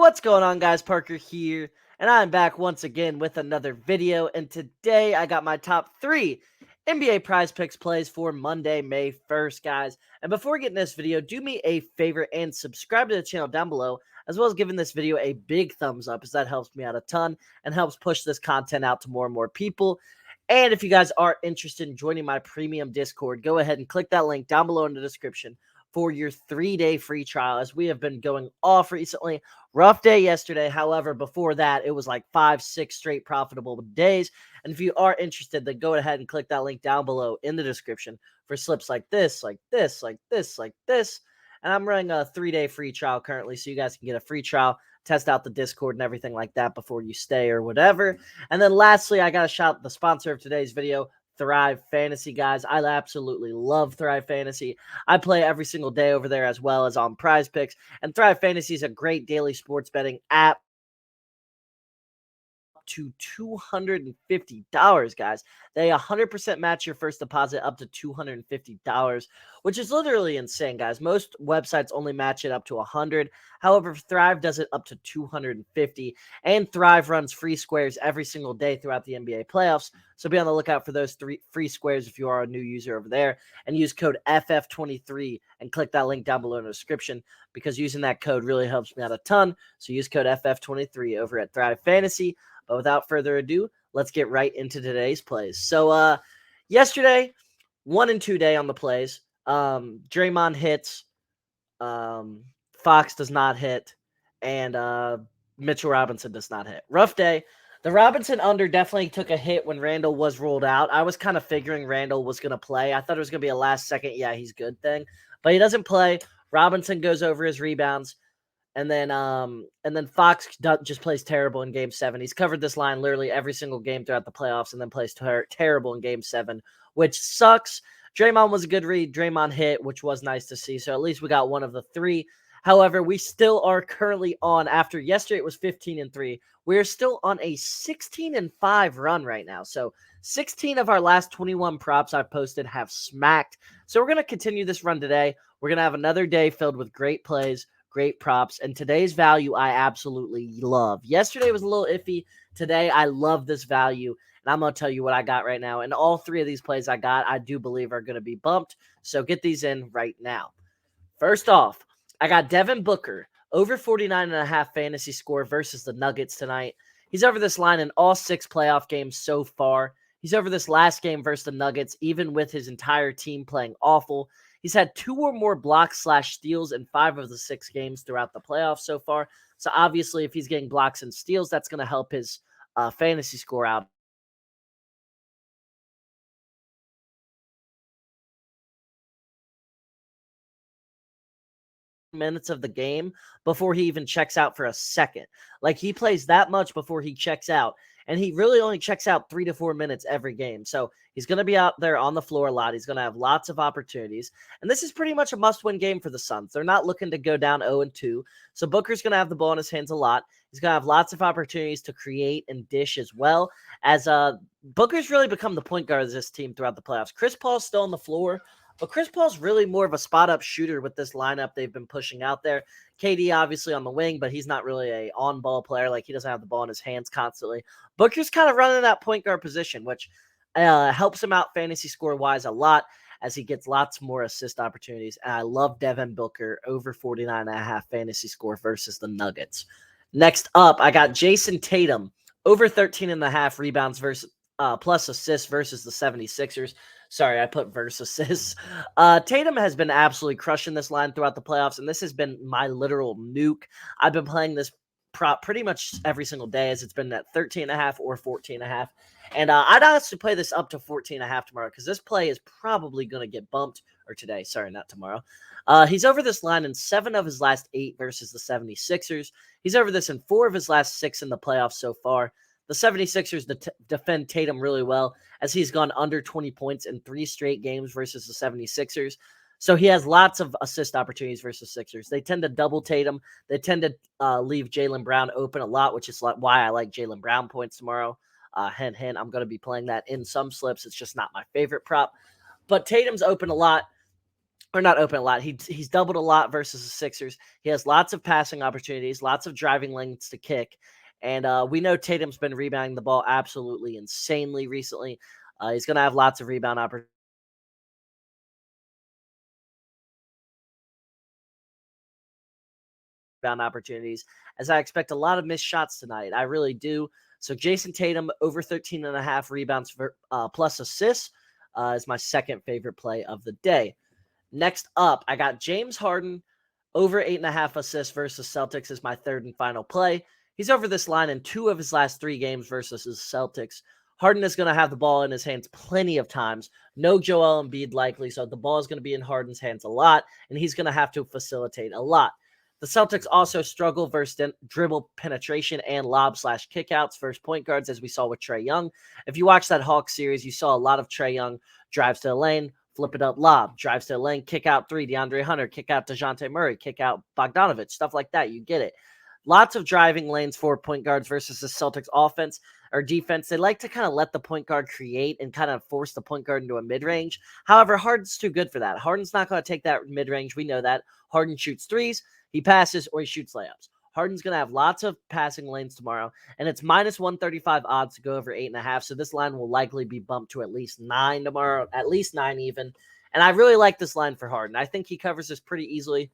What's going on, guys? Parker here, and I'm back once again with another video. And today I got my top 3 NBA Prize Picks plays for Monday, May 1st, guys. And before getting this video, do me a favor and subscribe to the channel down below, as well as giving this video a big thumbs up, as that helps me out a ton and helps push this content out to more and more people. And if you guys are interested in joining my premium Discord, go ahead and click that link down below in the description for your 3-day free trial, as we have been going off recently. Rough day yesterday. However, before that, it was like 5-6 straight profitable days. And if you are interested, then go ahead and click that link down below in the description for slips like this, like this, like this, like this. And I'm running a 3-day free trial currently, so you guys can get a free trial, test out the Discord and everything like that before you stay or whatever. And then lastly, I got to shout out the sponsor of today's video, Thrive Fantasy, guys. I absolutely love Thrive Fantasy. I play every single day over there, as well as on PrizePicks. And Thrive Fantasy is a great daily sports betting app to $250, guys. They 100% match your first deposit up to $250, which is literally insane, guys. Most websites only match it up to 100. However, Thrive does it up to 250, and Thrive runs free squares every single day throughout the NBA playoffs. So be on the lookout for those 3 free squares if you are a new user over there, and use code FF23 and click that link down below in the description, because using that code really helps me out a ton. So use code FF23 over at Thrive Fantasy. But without further ado, let's get right into today's plays. So yesterday, 1 and 2 day on the plays. Draymond hits, Fox does not hit, and Mitchell Robinson does not hit. Rough day. The Robinson under definitely took a hit when Randall was rolled out. I was kind of figuring Randall was going to play. I thought it was going to be a last second, yeah, he's good thing. But he doesn't play. Robinson goes over his rebounds. And then Fox just plays terrible in Game 7. He's covered this line literally every single game throughout the playoffs, and then plays terrible in Game 7, which sucks. Draymond was a good read. Draymond hit, which was nice to see. So at least we got one of the 3. However, we still are currently on, after yesterday it was 15-3. We're still on a 16-5 run right now. So 16 of our last 21 props I've posted have smacked. So we're going to continue this run today. We're going to have another day filled with great plays, great props, and today's value I absolutely love. Yesterday was a little iffy. Today I love this value, and I'm going to tell you what I got right now. And all 3 of these plays I got, I do believe are going to be bumped. So get these in right now. First off, I got Devin Booker over 49.5 fantasy score versus the Nuggets tonight. He's over this line in all 6 playoff games so far. He's over this last game versus the Nuggets, even with his entire team playing awful. He's had 2 or more blocks/steals in 5 of the 6 games throughout the playoffs so far. So obviously, if he's getting blocks and steals, that's going to help his fantasy score out. Minutes of the game before he even checks out for a second. Like, he plays that much before he checks out, and he really only checks out 3 to 4 minutes every game. So he's going to be out there on the floor a lot. He's going to have lots of opportunities, and this is pretty much a must-win game for the Suns. They're not looking to go down 0-2, so Booker's going to have the ball in his hands a lot. He's going to have lots of opportunities to create and dish, as well as Booker's really become the point guard of this team throughout the playoffs. Chris Paul's still on the floor, but Chris Paul's really more of a spot-up shooter with this lineup they've been pushing out there. KD obviously on the wing, but he's not really a on-ball player. Like, he doesn't have the ball in his hands constantly. Booker's kind of running that point guard position, which helps him out fantasy score-wise a lot, as he gets lots more assist opportunities. And I love Devin Booker over 49.5 fantasy score versus the Nuggets. Next up, I got Jayson Tatum over 13.5 rebounds versus plus assists versus the 76ers. Sorry, I put versus assists. Tatum has been absolutely crushing this line throughout the playoffs, and this has been my literal nuke. I've been playing this prop pretty much every single day, as it's been at 13.5 or 14.5. And I'd honestly play this up to 14.5 tomorrow, because this play is probably going to get bumped, or today. Sorry, not tomorrow. He's over this line in 7 of his last 8 versus the 76ers. He's over this in 4 of his last 6 in the playoffs so far. The 76ers defend Tatum really well, as he's gone under 20 points in 3 straight games versus the 76ers. So he has lots of assist opportunities versus Sixers. They tend to double Tatum. They tend to leave Jaylen Brown open a lot, which is why I like Jaylen Brown points tomorrow. Hint, hint, I'm going to be playing that in some slips. It's just not my favorite prop. But Tatum's open a lot. or not open a lot. He's doubled a lot versus the Sixers. He has lots of passing opportunities, lots of driving lanes to kick. And we know Tatum's been rebounding the ball absolutely insanely recently. He's going to have lots of rebound opportunities, as I expect a lot of missed shots tonight. I really do. So Jayson Tatum over 13.5 rebounds for, plus assists is my second favorite play of the day. Next up, I got James Harden over 8.5 assists versus Celtics is my third and final play. He's over this line in 2 of his last 3 games versus his Celtics. Harden is going to have the ball in his hands plenty of times. No Joel Embiid likely, so the ball is going to be in Harden's hands a lot, and he's going to have to facilitate a lot. The Celtics also struggle versus dribble penetration and lob/kickouts versus point guards, as we saw with Trae Young. If you watch that Hawks series, you saw a lot of Trae Young drives to the lane, flip it up lob, drives to the lane, kick out 3, DeAndre Hunter, kick out DeJounte Murray, kick out Bogdanovich, stuff like that. You get it. Lots of driving lanes for point guards versus the Celtics offense or defense. They like to kind of let the point guard create and kind of force the point guard into a mid-range. However, Harden's too good for that. Harden's not going to take that mid-range. We know that. Harden shoots threes, he passes, or he shoots layups. Harden's going to have lots of passing lanes tomorrow, and it's minus 135 odds to go over 8.5. So this line will likely be bumped to at least 9 tomorrow, at least 9 even. And I really like this line for Harden. I think he covers this pretty easily.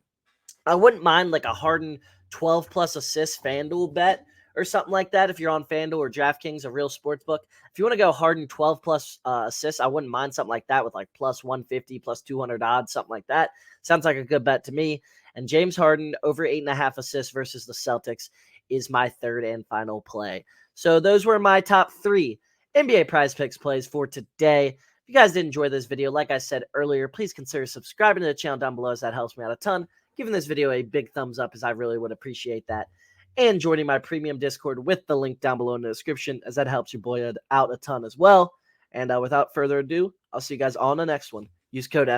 I wouldn't mind like a Harden 12 plus assists FanDuel bet or something like that if you're on FanDuel or DraftKings, a real sports book. If you want to go Harden 12 plus assists, I wouldn't mind something like that with like plus 150, plus 200 odds, something like that. Sounds like a good bet to me. And James Harden over 8.5 assists versus the Celtics is my third and final play. So those were my top 3 NBA PrizePicks plays for today. If you guys did enjoy this video, like I said earlier, please consider subscribing to the channel down below, as that helps me out a ton. Giving this video a big thumbs up, as I really would appreciate that. And joining my premium Discord with the link down below in the description, as that helps you boy out a ton as well. And without further ado, I'll see you guys all in the next one. Use code